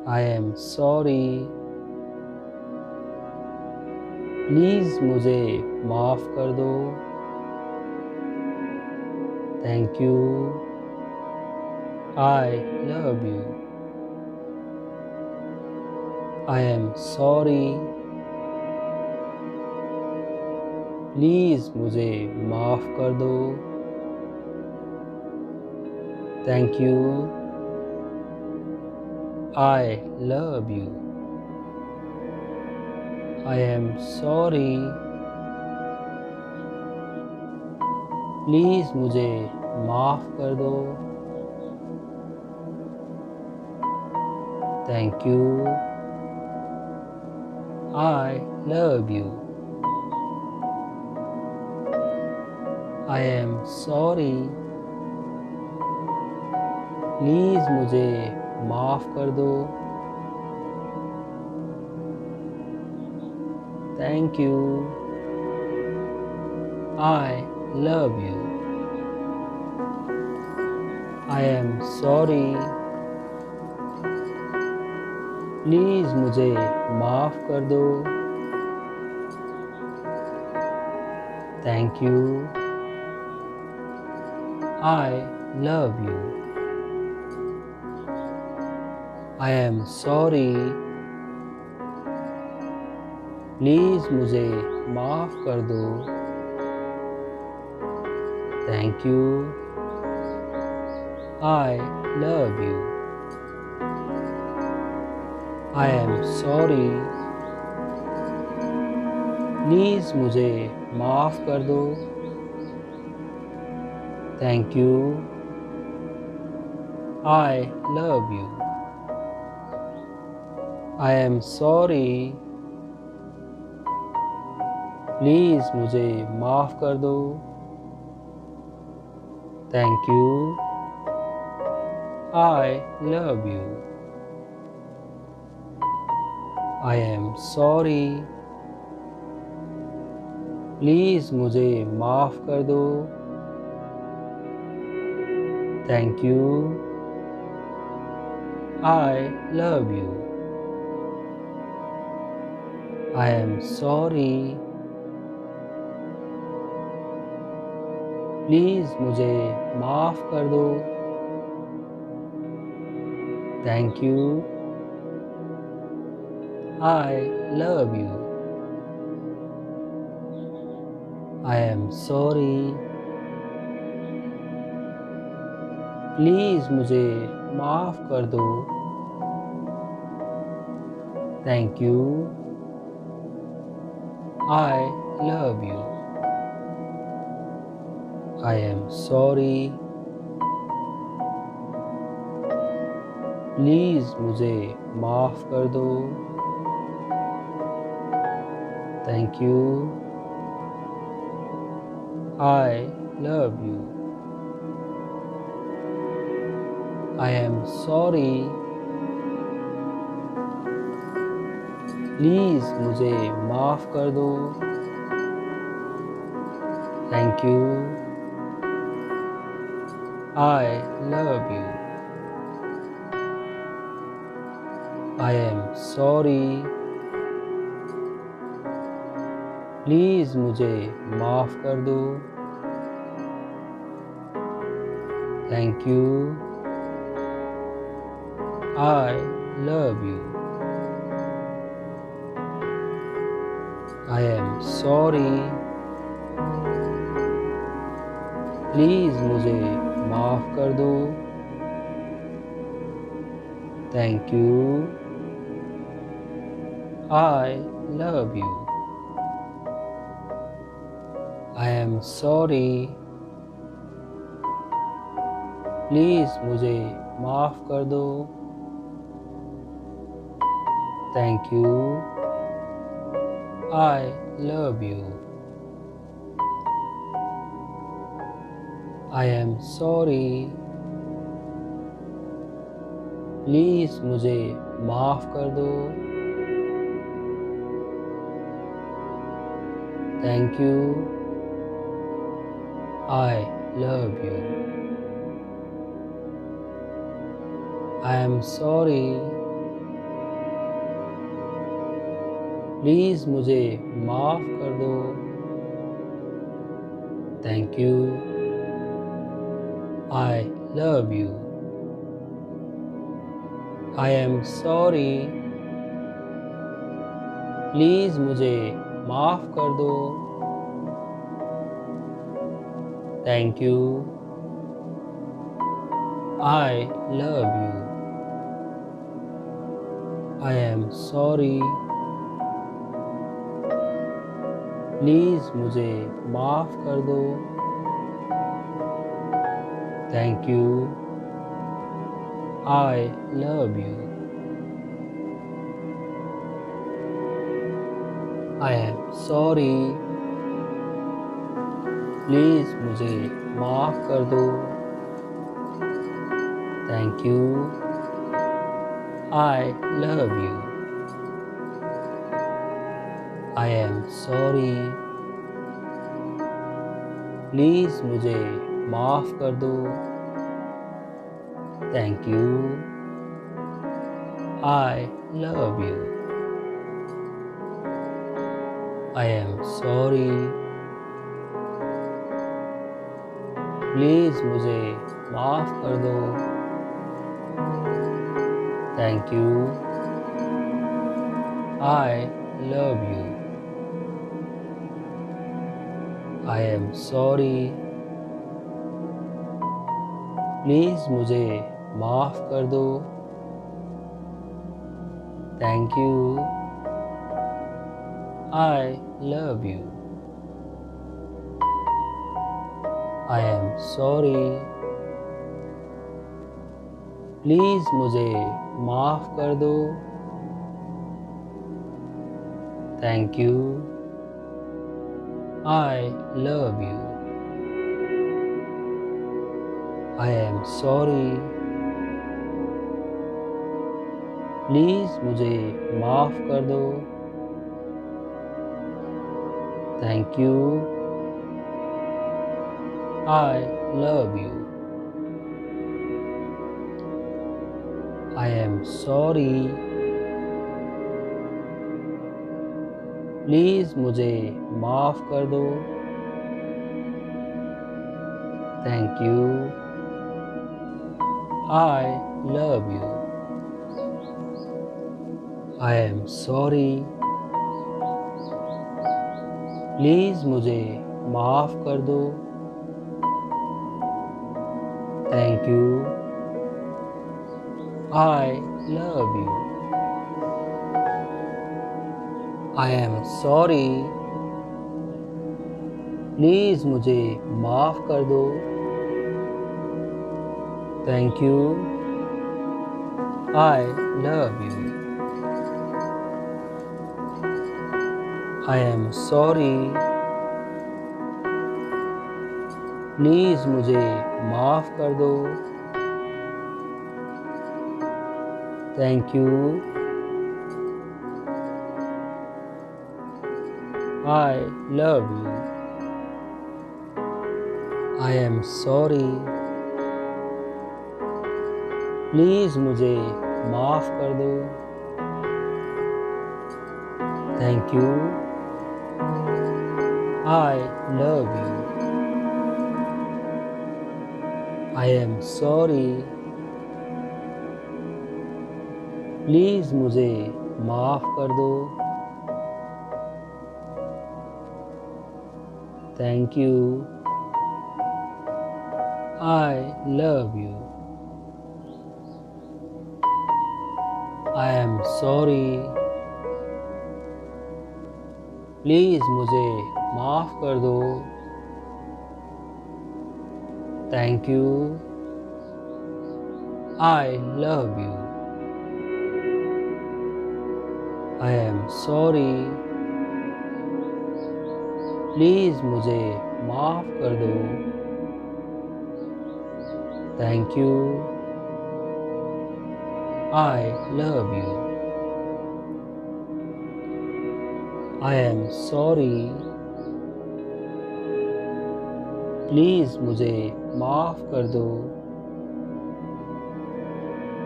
I am sorry. Please मुझे माफ़ कर दो। Thank you. I love you. I am sorry. Please मुझे माफ़ कर दो। Thank you. I love you. I am sorry. Please मुझे माफ़ कर दो। Thank you. I love you. I am sorry. Please मुझे माफ़ कर दो। Thank you. I love you. I am sorry. Please मुझे माफ़ कर दो। Thank you. I love you. I am sorry. Please मुझे माफ़ कर दो। Thank you. I love you. I am sorry. Please मुझे माफ़ कर दो। Thank you. I love you. I am sorry. Please मुझे माफ़ कर दो। Thank you. I love you. I am sorry. Please मुझे माफ़ कर दो। Thank you. I love you. I am sorry. Please मुझे माफ़ कर दो। Thank you. I love you. I am sorry. Please मुझे माफ़ कर दो। Thank you. I love you. I am sorry. Please मुझे माफ़ कर दो। Thank you. I love you. I am sorry. Please मुझे माफ़ कर दो। Thank you. I love you. I am sorry. Please मुझे माफ़ कर दो। Thank you. I love you. I am sorry. Please मुझे माफ़ कर दो। Thank you. I love you. I am sorry. Please मुझे माफ़ कर दो। Thank you. I love you. I am sorry. Please मुझे माफ़ कर दो। Thank you. I love you. I am sorry. Please मुझे माफ़ कर दो। Thank you. I love you. I am sorry. Please मुझे माफ़ कर दो। Thank you. I love you. I am sorry. Please मुझे माफ़ कर दो। Thank you. I love you. I am sorry. Please मुझे माफ़ कर दो। Thank you. I love you. I am sorry. Please मुझे माफ़ कर दो। Thank you. I love you. I am sorry. Please मुझे माफ़ कर दो। Thank you. I love you. I am sorry. Please मुझे माफ़ कर दो। Thank you. I love you. I am sorry. Please मुझे माफ़ कर दो। Thank you. I love you. I am sorry. Please मुझे माफ़ कर दो। Thank you. I love you. I am sorry. Please मुझे माफ़ कर दो। Thank you. I love you. I am sorry. Please मुझे माफ़ कर दो। Thank you. I love you. I am sorry. Please मुझे माफ़ कर दो। Thank you. I love you. I am sorry. Please मुझे माफ़ कर दो। Thank you. I love you. I am sorry. Please मुझे माफ़ कर दो। Thank you. I love you. I am sorry. Please मुझे माफ़ कर दो। Thank you. I love you. I am sorry. Please मुझे माफ़ कर दो। Thank you. I love you. I am sorry. Please मुझे माफ़ कर दो। Thank you. I love you. I am sorry. Please मुझे माफ़ कर दो।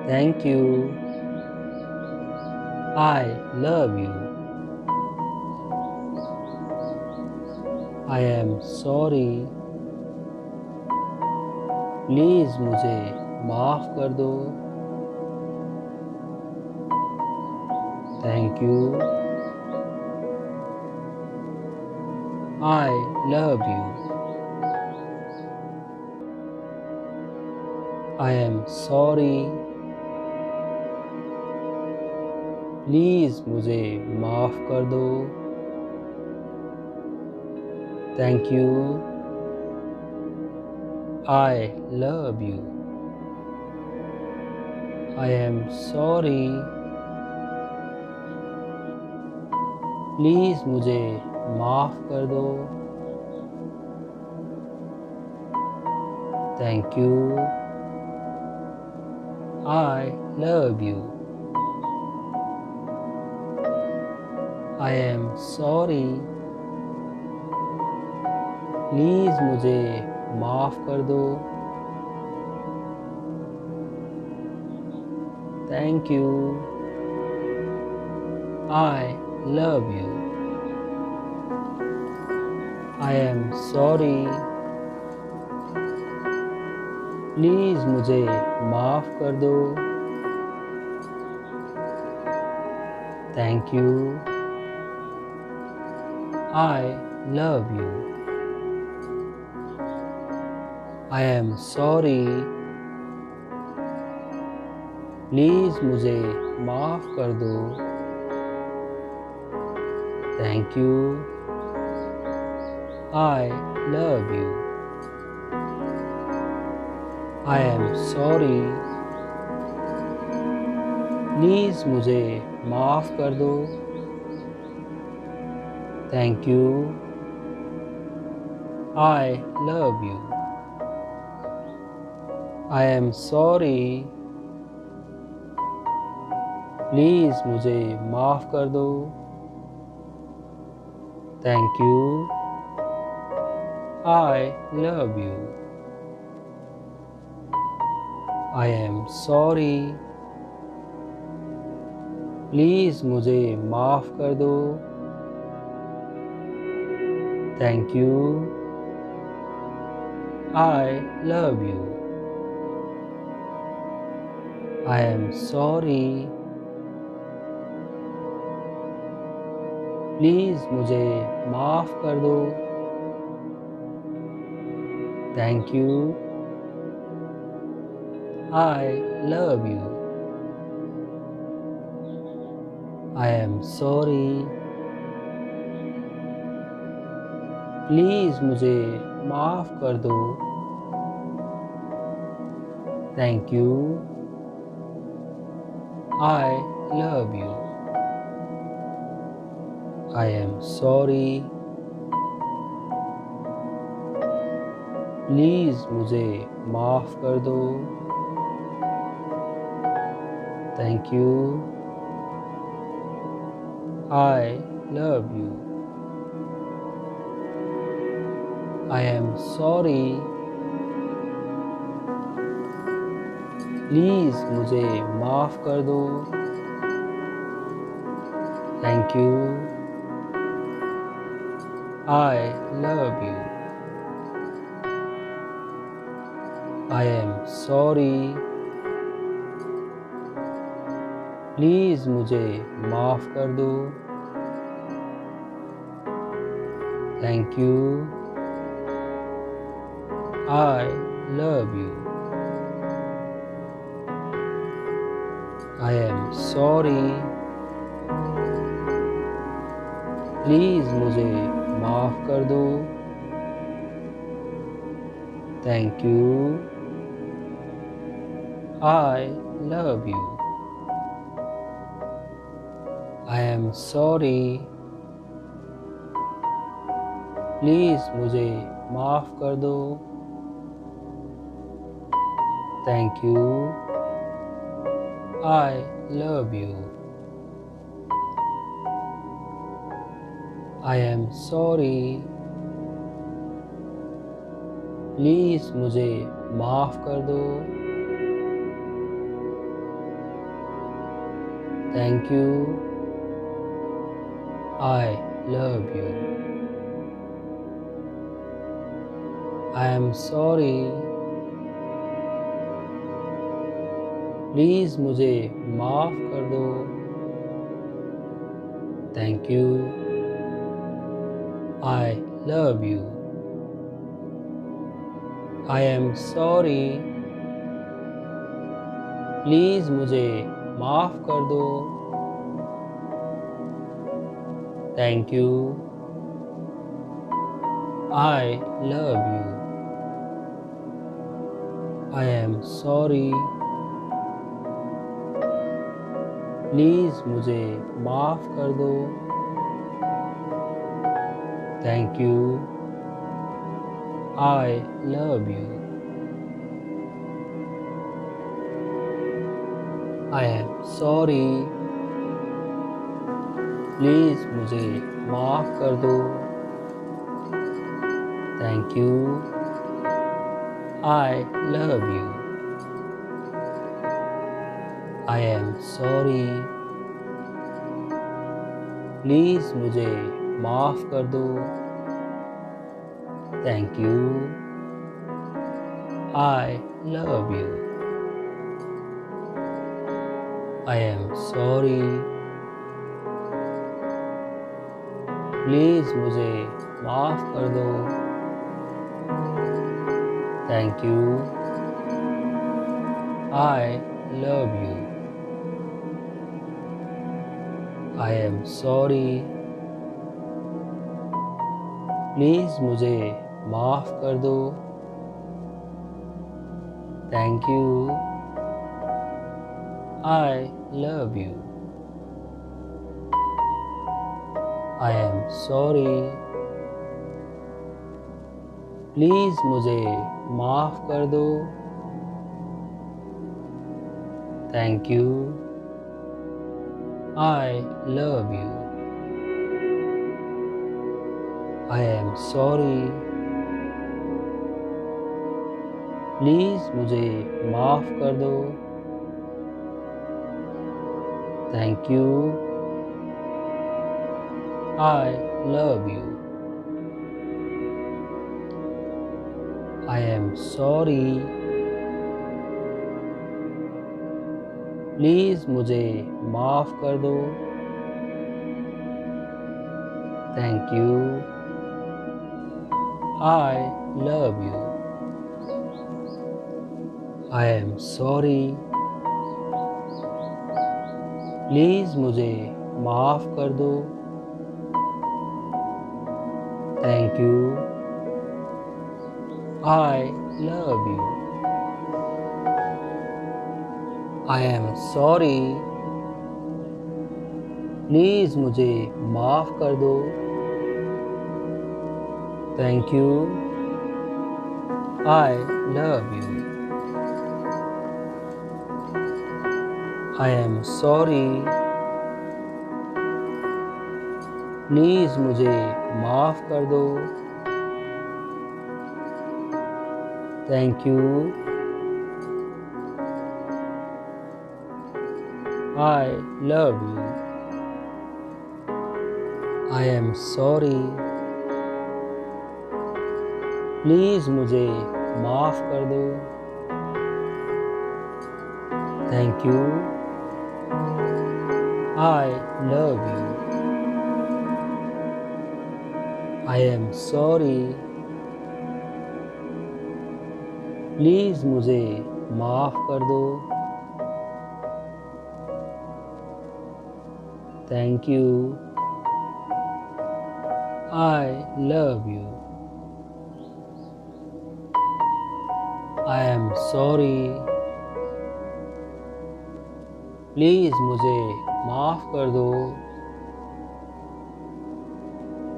Thank you. I love you. I am sorry, please मुझे माफ़ कर दो। Thank you, I love you. I am sorry, please मुझे माफ़ कर दो। Thank you, I love you. I am sorry, please मुझे माफ़ कर दो। Thank you, I love you. I am sorry, please मुझे माफ़ कर दो। Thank you, I love you. I am sorry, please मुझे माफ़ कर दो। Thank you, I love you. I am sorry, please मुझे माफ़ कर दो। Thank you, I love you. I am sorry, please मुझे माफ़ कर दो। Thank you, I love you. I am sorry, please मुझे माफ़ कर दो। Thank you, I love you. I am sorry, please मुझे माफ़ कर दो। Thank you, I love you. I am sorry, please मुझे माफ़ कर दो। Thank you, I love you. I am sorry, please मुझे माफ़ कर दो। Thank you, I love you. I am sorry, please मुझे माफ़ कर दो। Thank you, I love you. I am sorry, please मुझे माफ़ कर दो। Thank you, I love you. I am sorry, please मुझे माफ़ कर दो। Thank you, I love you. I am sorry, please मुझे माफ़ कर दो। Thank you, I love you. I am sorry, please मुझे माफ़ कर दो। Thank you, I love you. I am sorry, please मुझे माफ़ कर दो। Thank you, I love you. I am sorry. Please मुझे माफ़ कर दो। Thank you. I love you. I am sorry. Please मुझे माफ़ कर दो। Thank you. I love you. I am sorry. Please मुझे माफ़ कर दो। Thank you. I love you. I am sorry. Please मुझे माफ़ कर दो। Thank you. I love you. I am sorry. Please मुझे माफ़ कर दो। Thank you. I love you. I am sorry. Please मुझे माफ़ कर दो। Thank you. I love you. I am sorry. Please मुझे माफ़ कर दो। Thank you. I love you. I am sorry. Please मुझे माफ़ कर दो। Thank you. I love you. I am sorry. Please मुझे माफ़ कर दो। Thank you. I love you. I am sorry. Please मुझे माफ़ कर दो। Thank you. I love you. I am sorry. Please मुझे माफ़ कर दो। Thank you. I love you. I am sorry. Please मुझे माफ़ कर दो। Thank you. I love you. I am sorry. Please मुझे माफ़ कर दो। Thank you. I love you. I am sorry. Please मुझे माफ़ कर दो। Thank you. I love you. I am sorry. Please मुझे माफ़ कर दो। Thank you. I love you. I am sorry. Please मुझे माफ़ कर दो।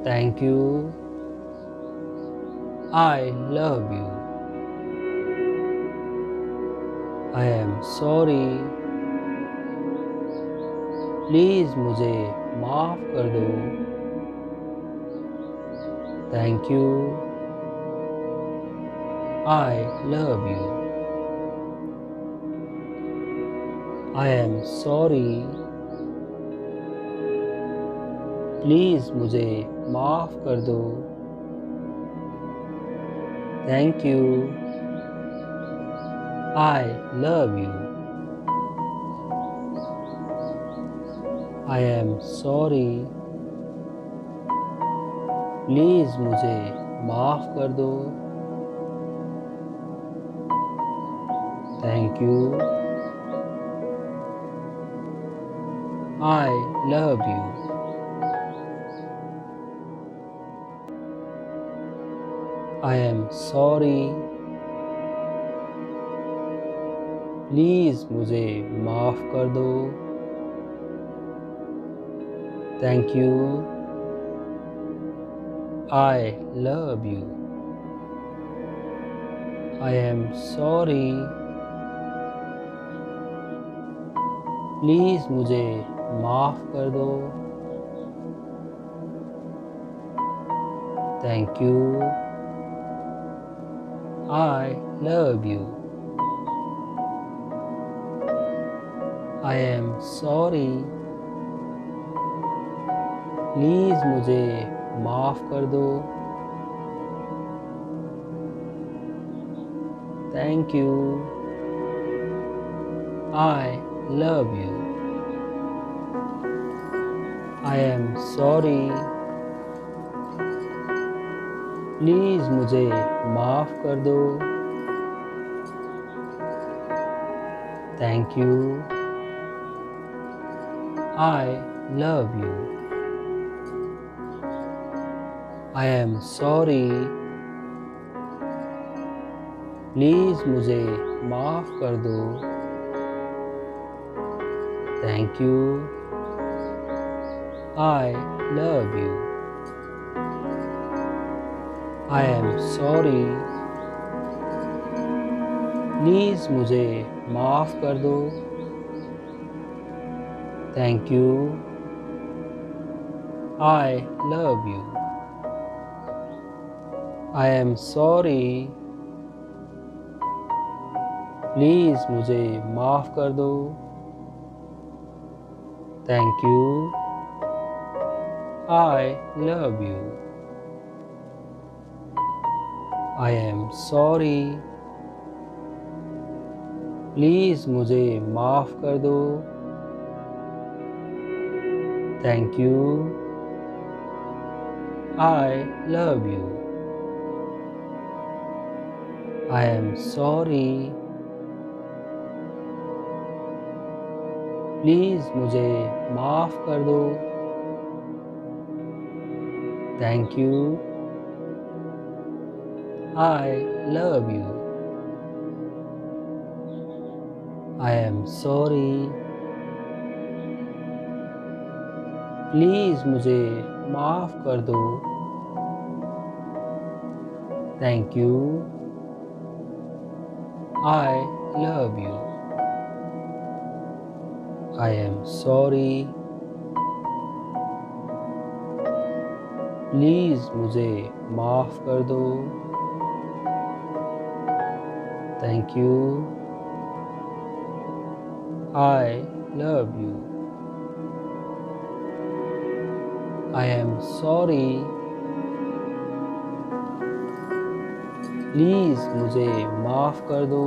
Thank you. I love you. I am sorry. Please मुझे माफ़ कर दो। Thank you. I love you. I am sorry. Please मुझे माफ़ कर दो। Thank you. I love you. I am sorry. Please मुझे माफ़ कर दो। Thank you. I love you. I am sorry. Please मुझे माफ़ कर दो। Thank you. I love you. I am sorry. Please मुझे माफ़ कर दो। Thank you. I love you. I am sorry. Please मुझे माफ़ कर दो। Thank you. I love you. I am sorry. Please मुझे माफ़ कर दो। Thank you. I love you. I am sorry. Please मुझे माफ़ कर दो। Thank you. I love you. I am sorry. Please मुझे माफ़ कर दो। Thank you. I love you. I am sorry. Please मुझे माफ़ कर दो। Thank you. I love you. I am sorry. Please मुझे माफ़ कर दो। Thank you. I love you. I am sorry. Please मुझे माफ़ कर दो। Thank you. I love you. I am sorry. Please मुझे माफ़ कर दो। Thank you. I love you. I am sorry. Please मुझे माफ़ कर दो। Thank you. I love you. I am sorry. Please मुझे माफ़ कर दो।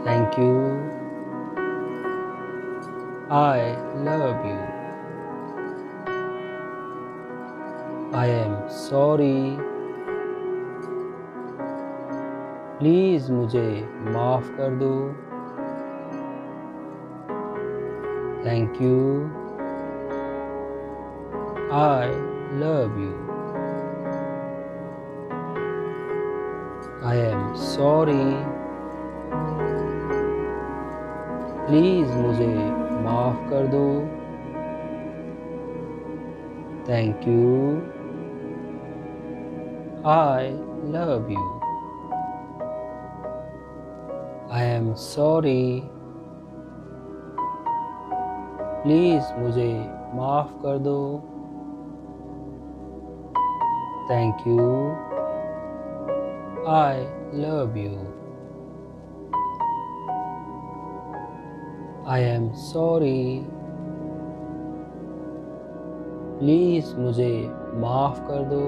Thank you. I love you. I am sorry. Please मुझे माफ़ कर दो। Thank you. I love you. I am sorry. Please मुझे माफ़ कर दो। Thank you. I love you. I am sorry. Please मुझे माफ़ कर दो। Thank you. I love you. I am sorry. Please मुझे माफ़ कर दो।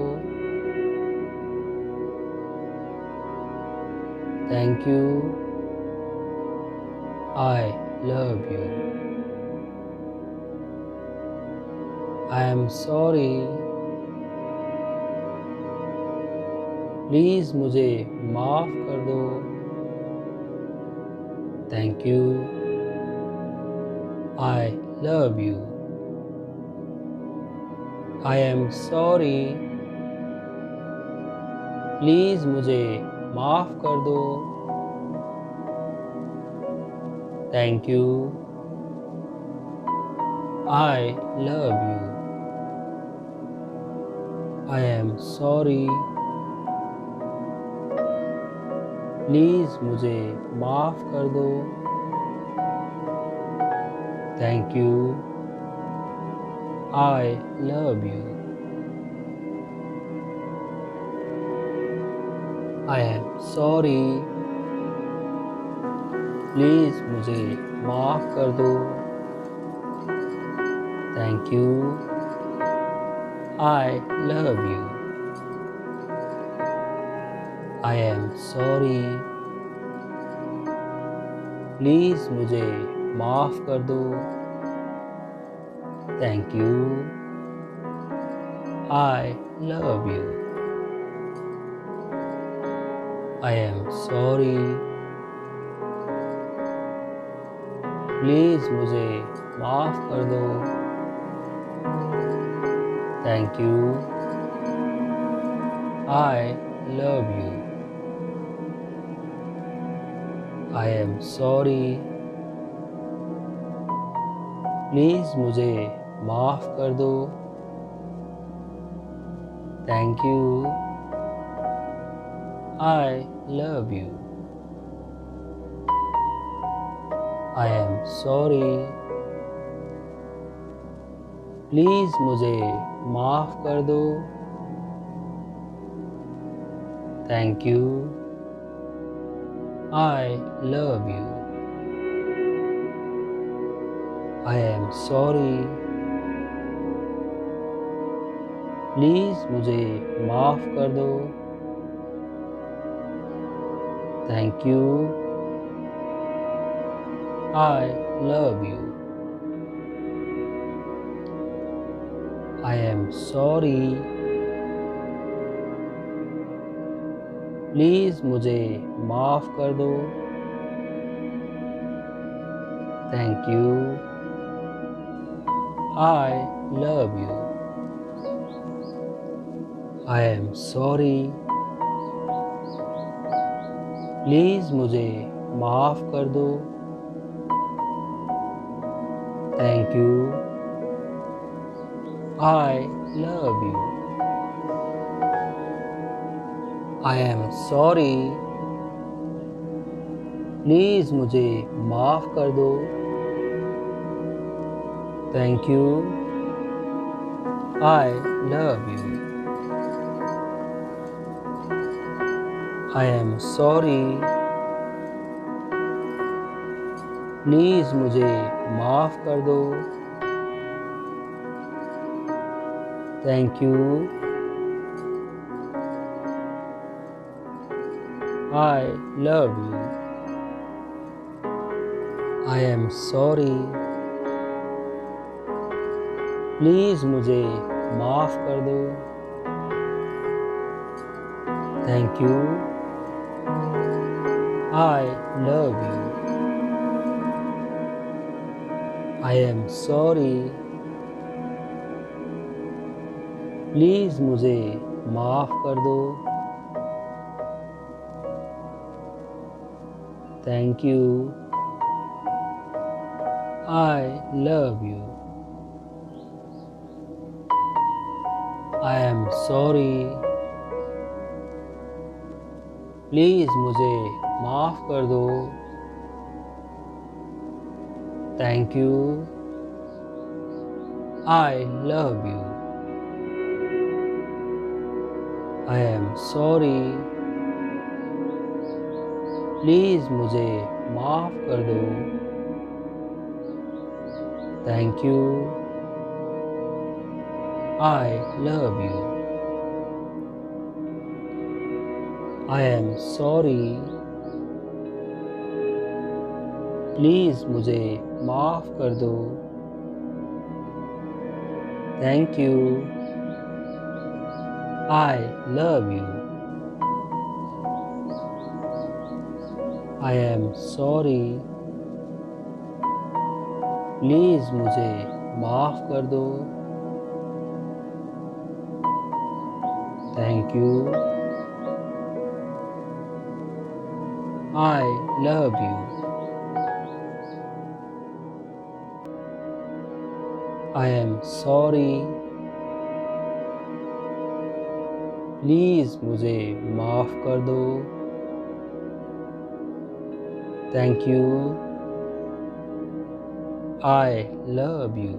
Thank you. I love you. I am sorry. Please मुझे माफ़ कर दो। Thank you. I love you. I am sorry. Please मुझे माफ़ कर दो। Thank you. I love you. I am sorry. Please मुझे माफ़ कर दो। Thank you. I love you. I am sorry. Please मुझे माफ़ कर दो। Thank you. I love you. I am sorry. Please मुझे माफ़ कर दो। Thank you. I love you. I am sorry. Please मुझे माफ़ कर दो। Thank you. I love you. I am sorry. Please मुझे माफ़ कर दो। Thank you. I love you. I am sorry. Please मुझे माफ़ कर दो। Thank you. I love you. I am sorry. Please मुझे माफ़ कर दो। Thank you. I love you. I am sorry. Please मुझे माफ़ कर दो। Thank you. I love you. I am sorry. Please मुझे माफ़ कर दो। Thank you. I love you. I am sorry. Please मुझे माफ़ कर दो। Thank you. I love you. I am sorry. Please मुझे माफ़ कर दो। Thank you. I love you. I am sorry. Please मुझे माफ़ कर दो। Thank you. I love you. I am sorry. Please मुझे माफ़ कर दो। Thank you. I love you. I am sorry. Please मुझे माफ़ कर दो। Thank you. I love you. I am sorry. Please मुझे माफ़ कर दो। Thank you. I love you. I am sorry. Please मुझे माफ़ कर दो। Thank you. I love you. I am sorry. Please मुझे माफ़ कर दो। Thank you. I love you. I am sorry. Please मुझे माफ़ कर दो। Thank you. I love you.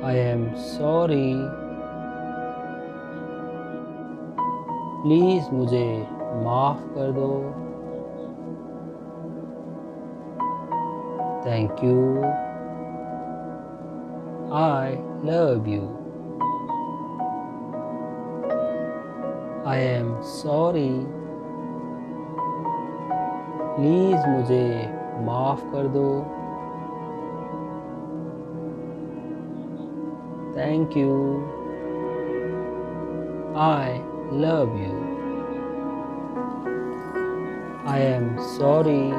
I am sorry. Please मुझे माफ़ कर दो। Thank you. I love you. I am sorry. Please मुझे माफ़ कर दो। Thank you. I love you. I am sorry.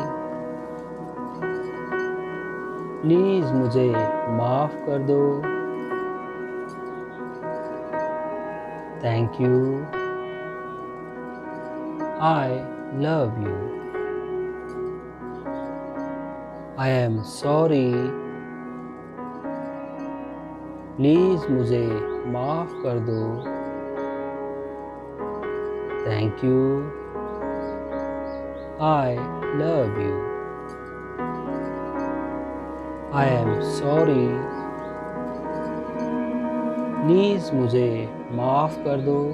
Please मुझे माफ़ कर दो। Thank you. I love you. I am sorry. Please मुझे माफ़ कर दो। Thank you. I love you. I am sorry. Please मुझे माफ़ कर दो।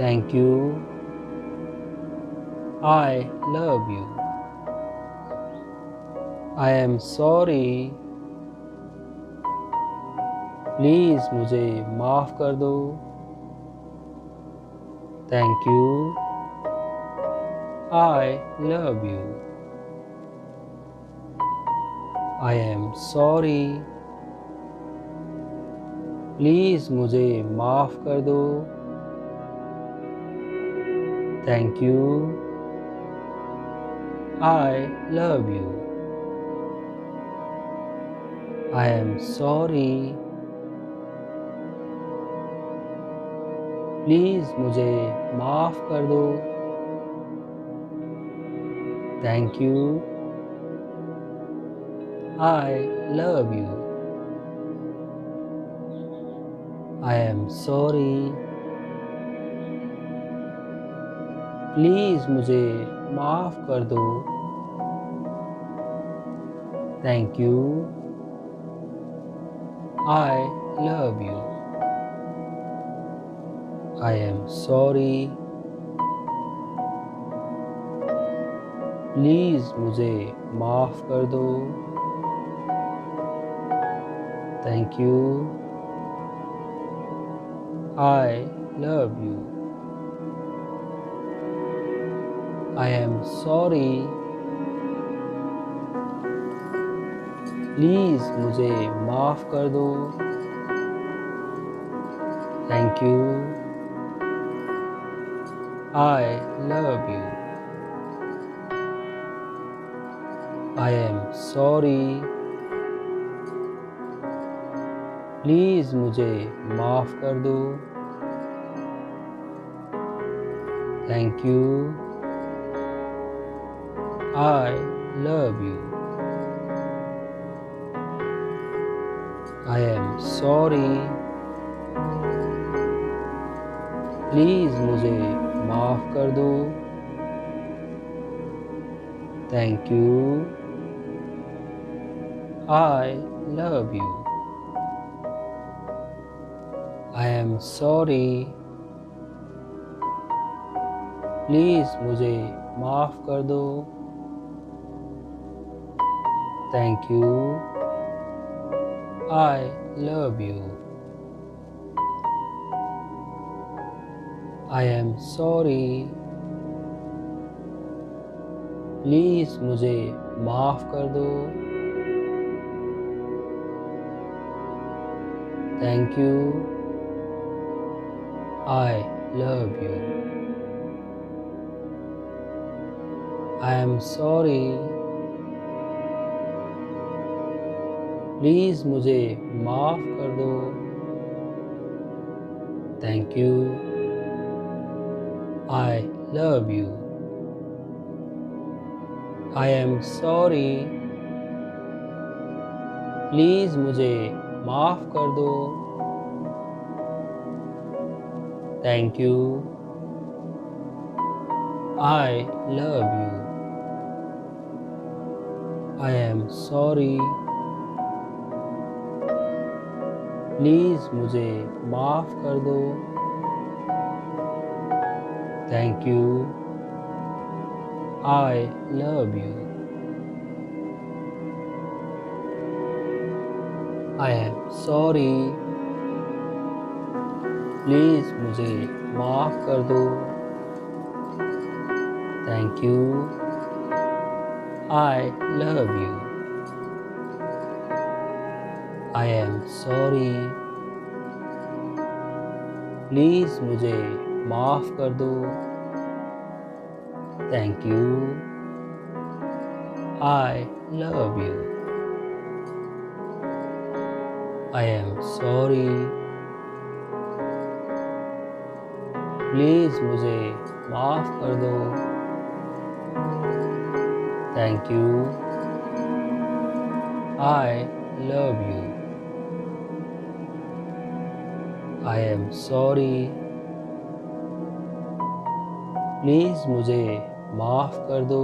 Thank you. I love you. I am sorry. Please मुझे माफ़ कर दो। Thank you. I love you. I am sorry. Please मुझे माफ़ कर दो। Thank you. I love you. I am sorry. Please मुझे माफ़ कर दो। Thank you. I love you. I am sorry. Please मुझे माफ़ कर दो। Thank you. I love you. I am sorry. Please मुझे माफ़ कर दो। Thank you. I love you. I am sorry. Please मुझे माफ़ कर दो। Thank you. I love you. I am sorry. Please मुझे माफ़ कर दो। Thank you. I love you. I am sorry. Please मुझे माफ़ कर दो। Thank you. I love you. I am sorry. Please मुझे माफ़ कर दो। Thank you. I love you. I am sorry. Please मुझे माफ़ कर दो। Thank you. I love you. I am sorry. Please मुझे माफ़ कर दो। Thank you. I love you. I am sorry. Please मुझे माफ़ कर दो। Thank you. I love you. I am sorry. Please मुझे माफ़ कर दो। Thank you. I love you. I am sorry. Please मुझे माफ़ कर दो। Thank you. I love you. I am sorry. Please मुझे माफ़ कर दो। Thank you. I love you. I am sorry. Please मुझे माफ़ कर दो। Thank you. I love you. I am sorry. Please मुझे माफ़ कर दो।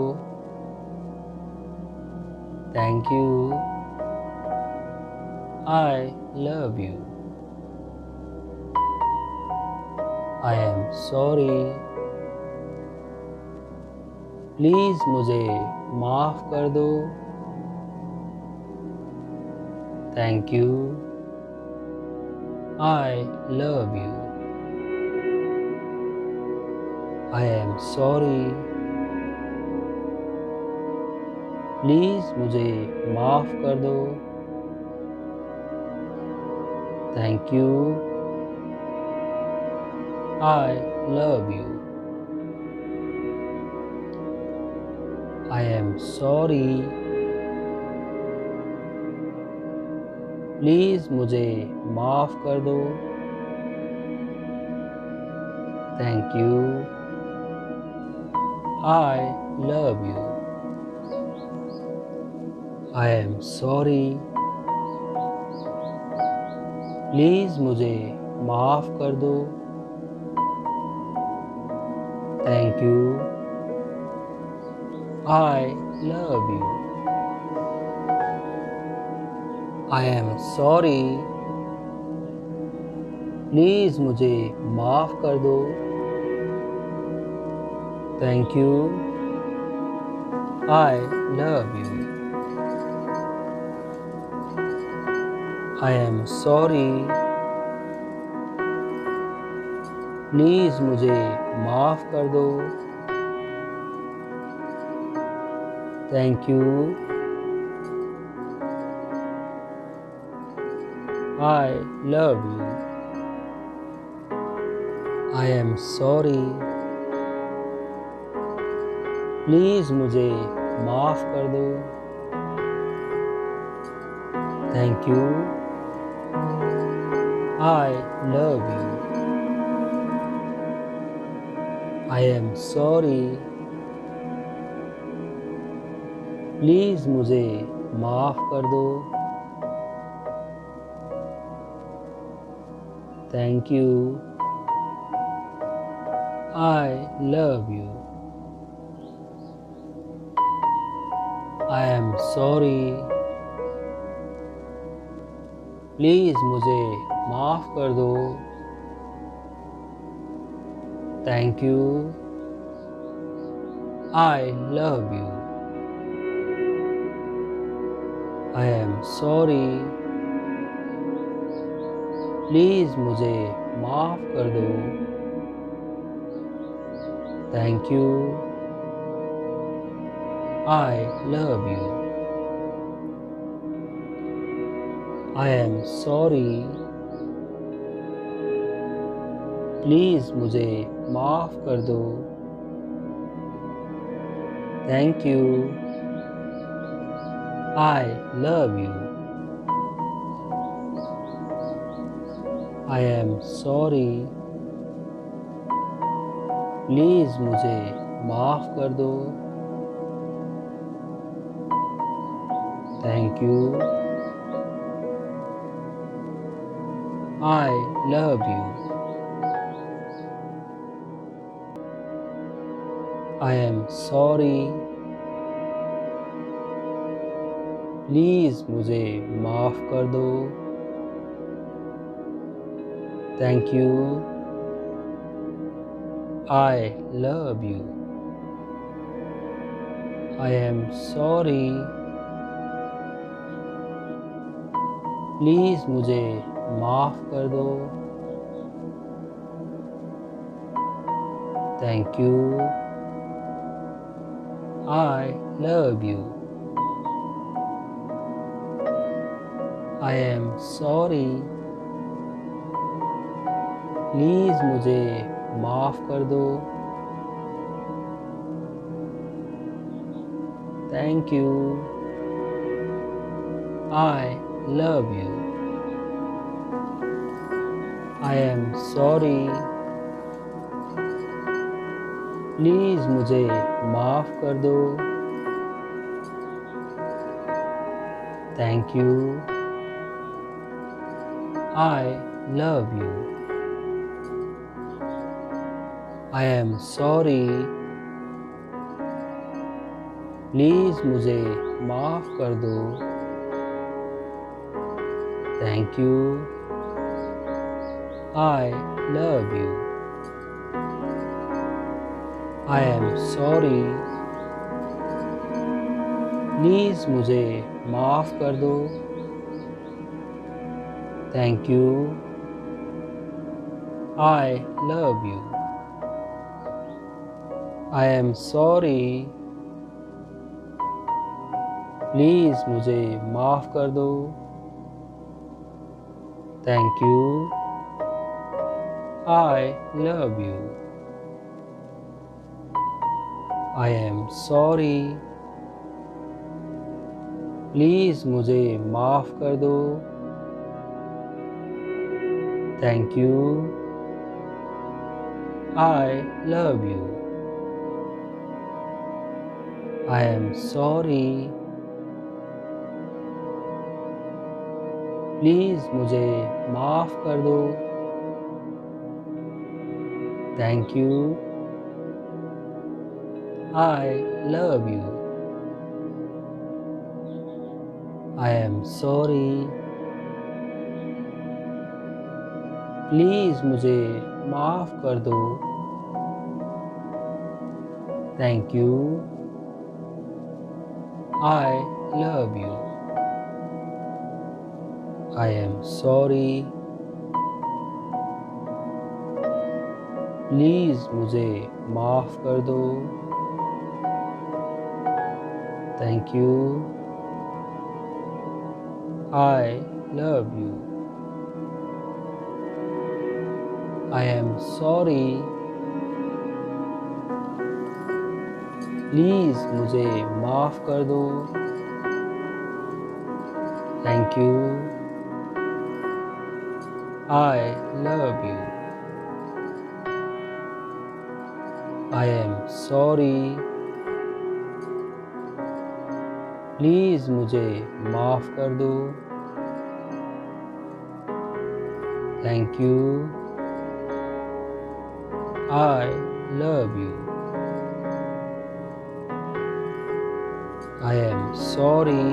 Thank you. I love you. I am sorry. Please मुझे माफ़ कर दो। Thank you. I love you. I am sorry. Please मुझे माफ़ कर दो। Thank you. I love you. I am sorry. Please मुझे माफ़ कर दो। Thank you. I love you. I am sorry. Please मुझे माफ़ कर दो। Thank you. I love you. I am sorry. Please मुझे माफ़ कर दो। Thank you. I love you. I am sorry. Please मुझे माफ़ कर दो। Thank you. I love you. I am sorry. Please मुझे माफ़ कर दो। Thank you. I love you. I am sorry. Please मुझे माफ़ कर दो। Thank you. I love you. I am sorry. Please मुझे माफ़ कर दो। Thank you. I love you. I am sorry. Please मुझे माफ़ कर दो। Thank you. I love you. I am sorry. Please मुझे माफ़ कर दो। Thank you. I love you. I am sorry. Please मुझे माफ़ कर दो। Thank you. I love you. I am sorry. Please मुझे माफ़ कर दो। Thank you. I love you. I am sorry. Please मुझे माफ़ कर दो। Thank you. I love you. I am sorry. Please मुझे माफ़ कर दो। Thank you. I love you. I am sorry. Please मुझे माफ़ कर दो। Thank you. I love you. I am sorry. Please मुझे माफ़ कर दो। Thank you. I love you. I am sorry. Please मुझे माफ़ कर दो। Thank you. I love you. I am sorry. Please मुझे माफ़ कर दो। Thank you. I love you. I am sorry. Please मुझे माफ़ कर दो। Thank you. I love you. I am sorry. Please मुझे माफ़ कर दो। Thank you. I love you. I am sorry. Please मुझे माफ़ कर दो। Thank you. I love you. I am sorry. Please मुझे माफ़ कर दो। Thank you. I love you. I am sorry. Please मुझे माफ़ कर दो। Thank you. I love you. I am sorry. Please मुझे माफ़ कर दो। Thank you. I love you. I am sorry.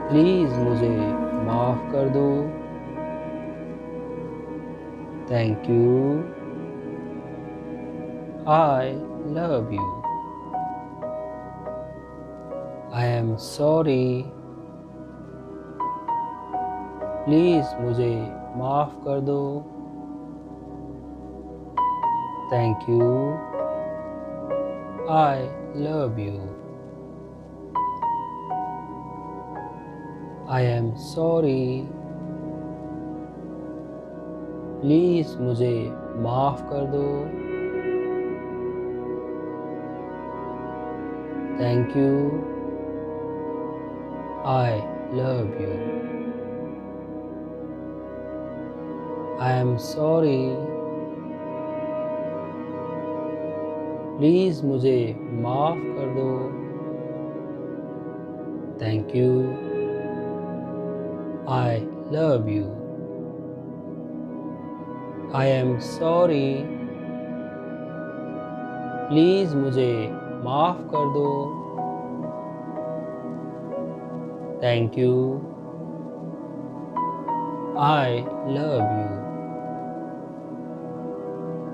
Please मुझे माफ़ कर दो। Thank you. I love you. I am sorry. Please मुझे माफ़ कर दो। Thank you. I love you. I am sorry. Please मुझे माफ़ कर दो। Thank you. I love you. I am sorry. Please मुझे माफ़ कर दो। Thank you. I love you. I am sorry. Please मुझे माफ़ कर दो। Thank you. I love you.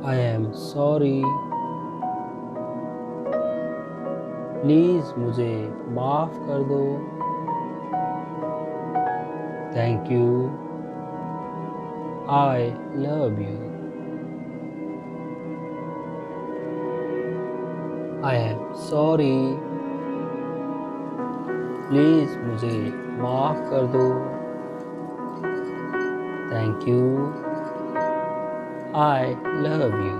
I am sorry. Please मुझे माफ़ कर दो। Thank you. I love you. I am sorry. Please मुझे माफ़ कर दो। Thank you. I love you.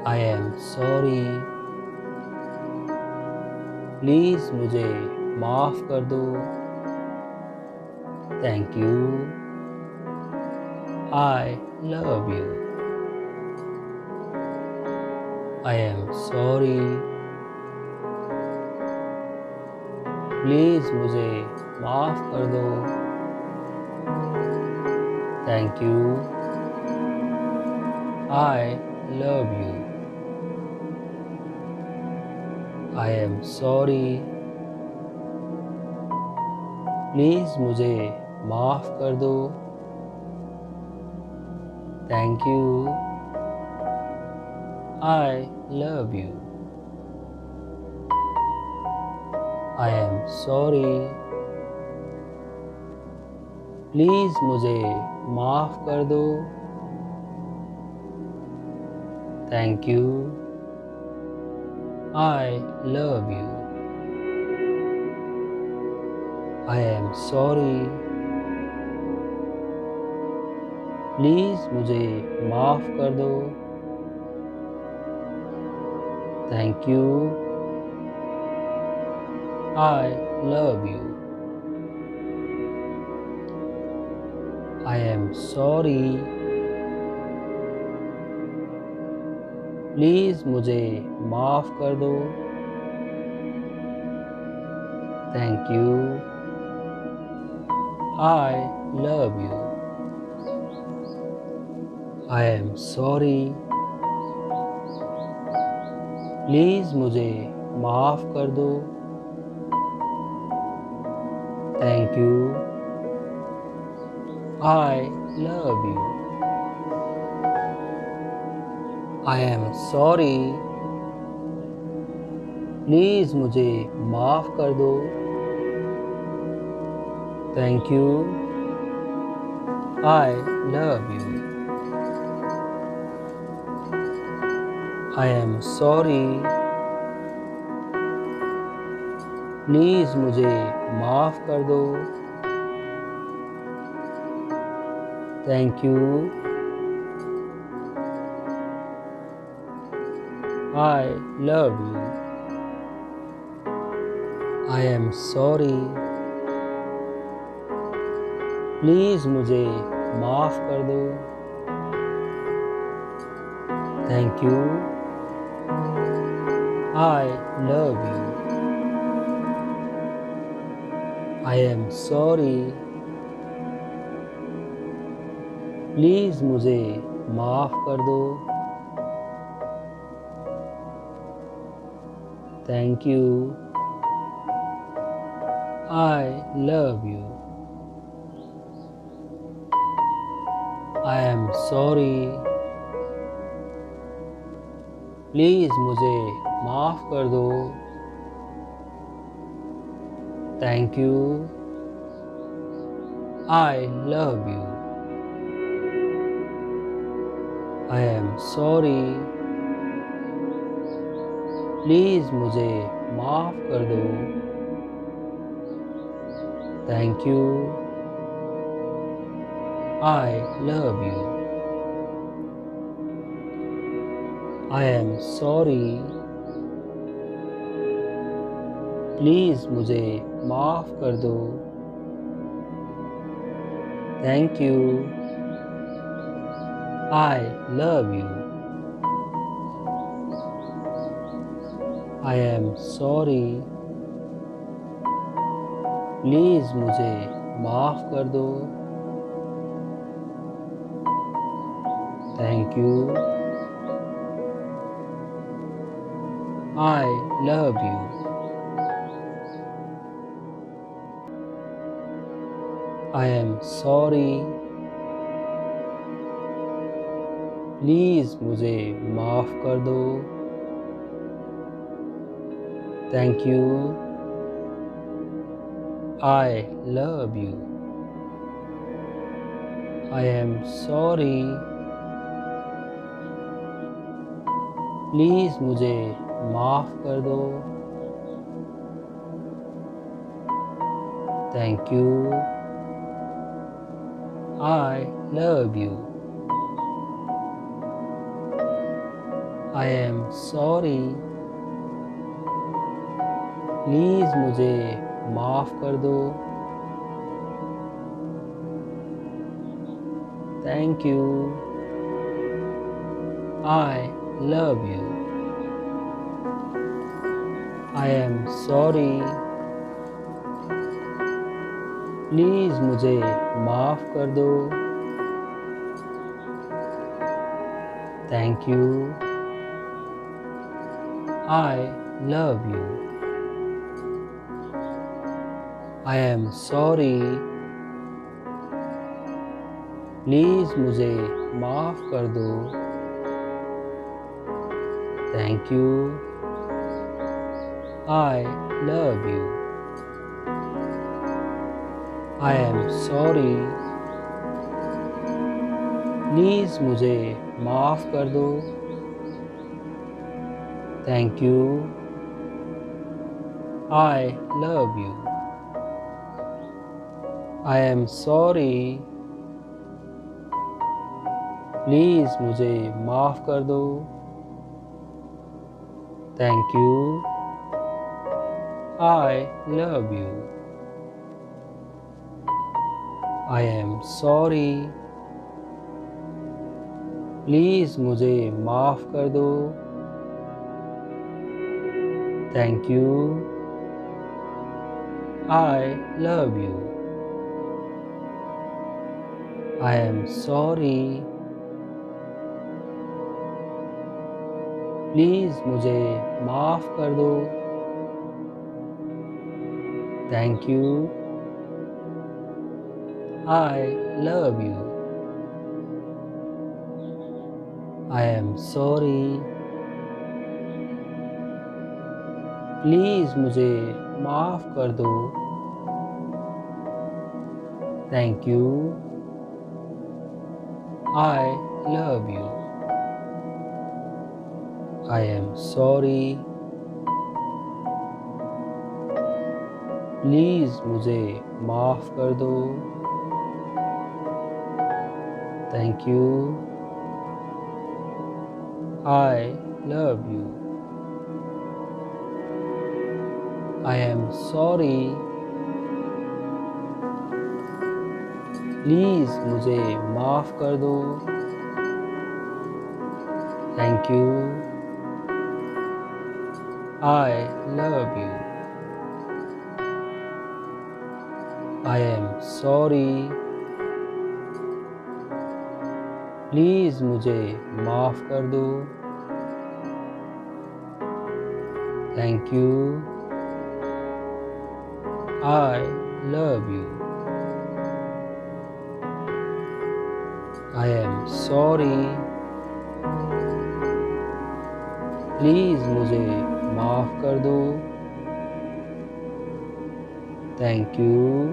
I am sorry. Please मुझे माफ़ कर दो। Thank you. I love you. I am sorry. Please मुझे माफ़ कर दो। Thank you. I love you. I am sorry. Please मुझे माफ़ कर दो। Thank you. I love you. I am sorry. Please मुझे माफ़ कर दो। Thank you. I love you. I am sorry. Please मुझे माफ़ कर दो। Thank you. I love you. I am sorry. Please मुझे माफ़ कर दो। Thank you. I love you. I am sorry. Please मुझे माफ़ कर दो। Thank you. I love you. I am sorry. Please मुझे माफ़ कर दो। Thank you. I love you. I am sorry. Please मुझे माफ़ कर दो। Thank you. I love you. I am sorry. Please मुझे माफ़ कर दो। Thank you. I love you. I am sorry. Please मुझे माफ़ कर दो। Thank you. I love you. I am sorry. Please मुझे माफ़ कर दो। Thank you. I love you. I am sorry. Please मुझे माफ़ कर दो। Thank you. I love you. I am sorry. Please मुझे माफ़ कर दो। Thank you. I love you. I am sorry. Please मुझे माफ़ कर दो। Thank you. I love you. I am sorry. Please मुझे माफ़ कर दो। Thank you. I love you. I am sorry. Please मुझे माफ़ कर दो। Thank you. I love you. I am sorry. Please मुझे माफ़ कर दो। Thank you. I love you. I am sorry. Please मुझे माफ़ कर दो। Thank you. I love you. I am sorry. Please मुझे माफ़ कर दो। Thank you. I love you. I am sorry. Please मुझे माफ़ कर दो। Thank you. I love you. I am sorry. Please मुझे माफ़ कर दो। Thank you. I love you. I am sorry. Please मुझे माफ़ कर दो। Thank you. I love you. I am sorry. Please मुझे माफ़ कर दो। Thank you. I love you. I am sorry. Please मुझे माफ़ कर दो। Thank you. I love you. I am sorry. Please मुझे माफ़ कर दो। Thank you. I love you. I am sorry. Please मुझे माफ़ कर दो। Thank you. I love you. I am sorry. Please मुझे माफ़ कर दो। Thank you. I love you. I am sorry. Please मुझे माफ़ कर दो। Thank you.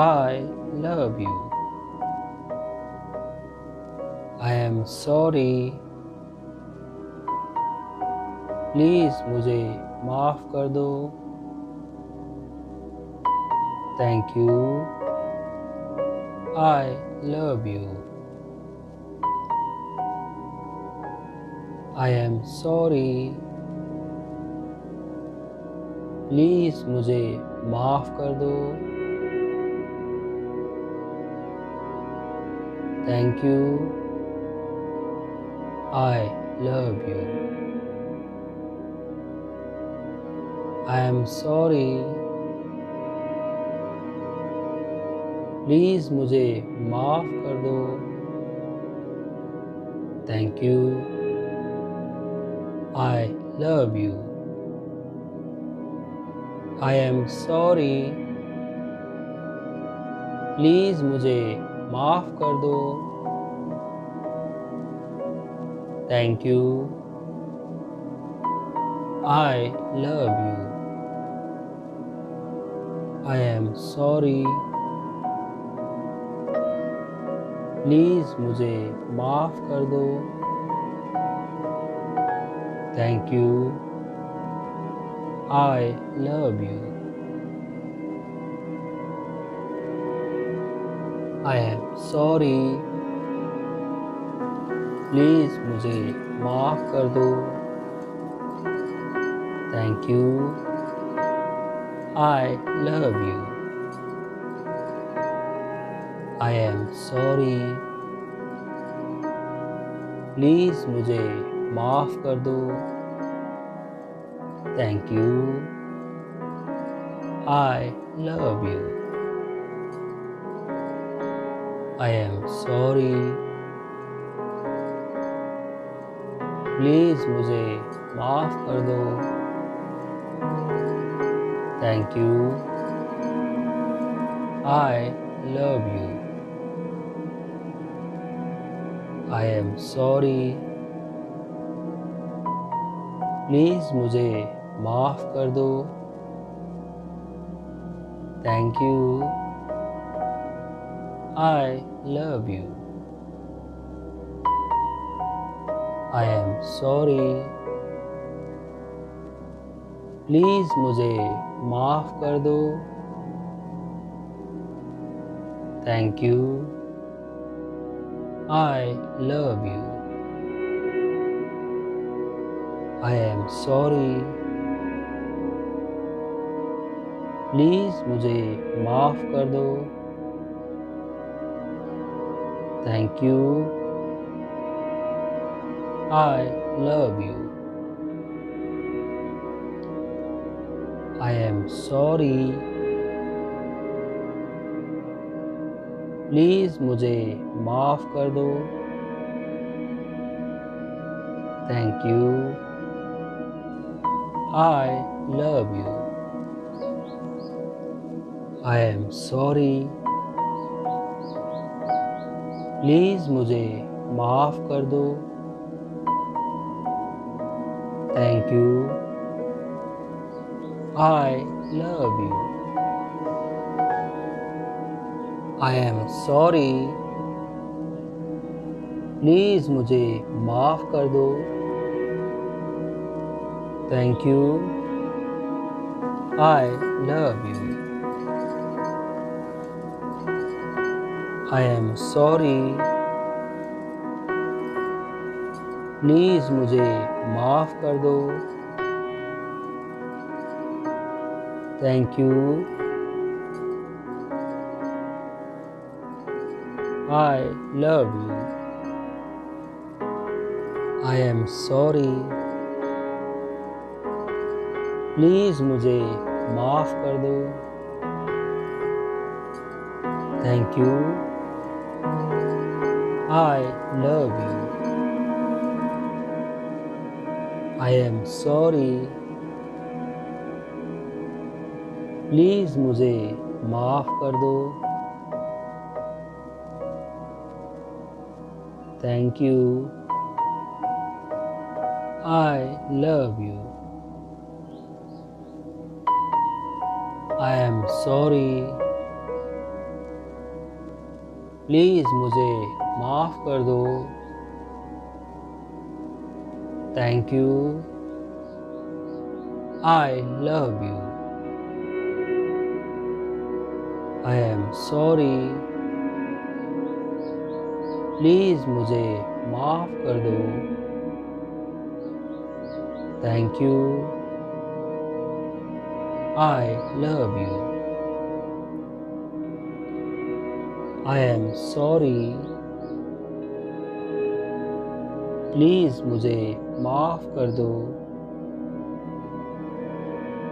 I love you. I am sorry. Please मुझे माफ़ कर दो। Thank you. I love you. I am sorry. Please मुझे माफ़ कर दो। Thank you. I love you. I am sorry. Please मुझे माफ़ कर दो। Thank you. I love you. I am sorry. Please मुझे माफ़ कर दो। Thank you. I love you. I am sorry. Please मुझे माफ़ कर दो। Thank you. I love you. I am sorry. Please मुझे माफ़ कर दो। Thank you. I love you. I am sorry. Please मुझे माफ़ कर दो। Thank you. I love you. I am sorry. Please मुझे माफ़ कर दो। Thank you. I love you. I am sorry. Please मुझे माफ़ कर दो। Thank you. I love you. I am sorry. Please मुझे माफ़ कर दो। Thank you. I love you. I am sorry. Please मुझे माफ़ कर दो। Thank you. I love you. I am sorry. Please मुझे माफ़ कर दो। Thank you. I love you. I am sorry. Please मुझे माफ़ कर दो। Thank you. I love you. I am sorry. Please मुझे माफ़ कर दो। Thank you. I love you. I am sorry. Please मुझे माफ़ कर दो। Thank you. I love you. I am sorry. Please मुझे माफ़ कर दो। Thank you. I love you. I am sorry. Please मुझे माफ़ कर दो। Thank you. I love you. I am sorry. Please मुझे माफ़ कर दो। Thank you. I love you. I am sorry. Please मुझे माफ़ कर दो. Thank you. I love you. I am sorry. Please मुझे माफ़ कर दो.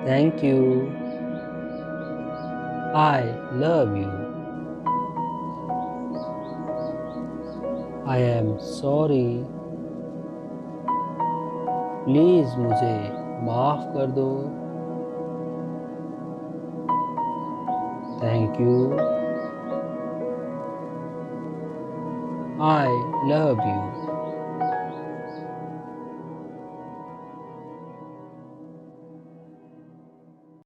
Thank you. I love you. I am sorry. Please मुझे माफ़ कर दो. Thank you. I love you.